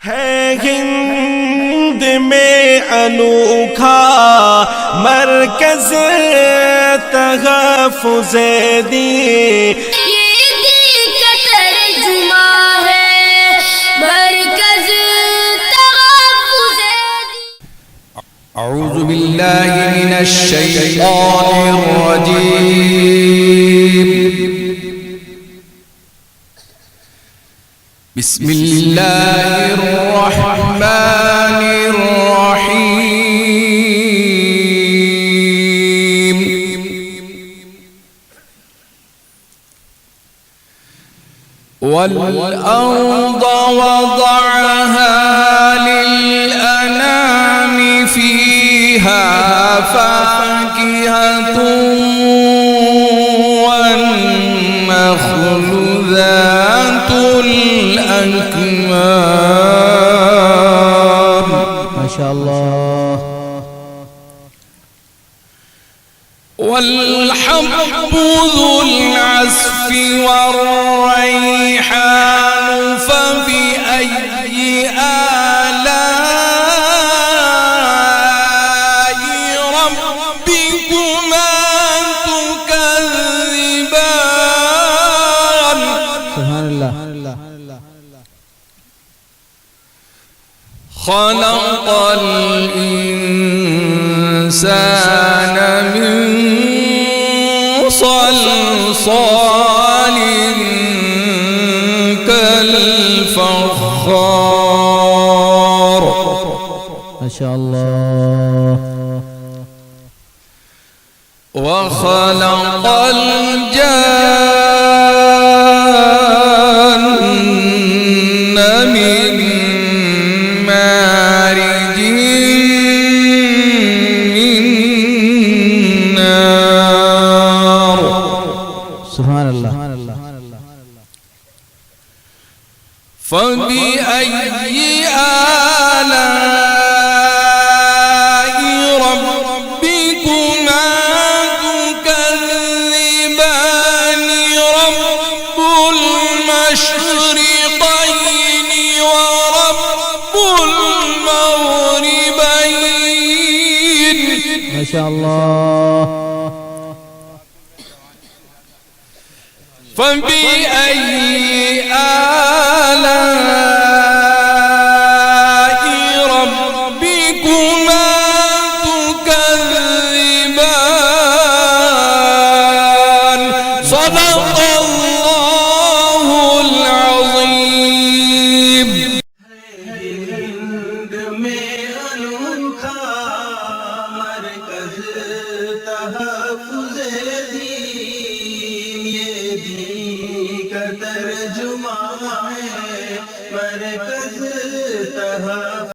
है हिंद में अनोखा मरकज़ तहफ़्फ़ुज़ दीन, ये दिल का तर्जुमा है मरकज़ तहफ़्फ़ुज़ दीन। अऊज़ु बिल्लाहि मिनश शैतानिर रजीम। बिस्मिल्लाहिर रहमानिर रहीम। वल अर्द वदअहा लिलअनामि फीहा फाकिहतुन वन्नख्लु ذاتुल अकमाम। माशाअल्लाह। والحب ذو العصف والريحان فبأي آلاء ربكما تكذبان؟ سبحان الله. خلق الإنسان من صلصال كالفخار. ما شاء الله. وخلق الجن من مارج من نار. سبحان الله. فبأي آلاء ربكما تكذبان؟ رب المشرقين ورب المغربين. ما شاء الله. فبأي آلاء ربكما تكذبان؟ صدق الله العظيم. हिंद में अनोखा मरकज़ तहफ़्फ़ुज़ दीन, ये दीन का तर्जुमा है मरकज़ तहफ़्फ़ुज़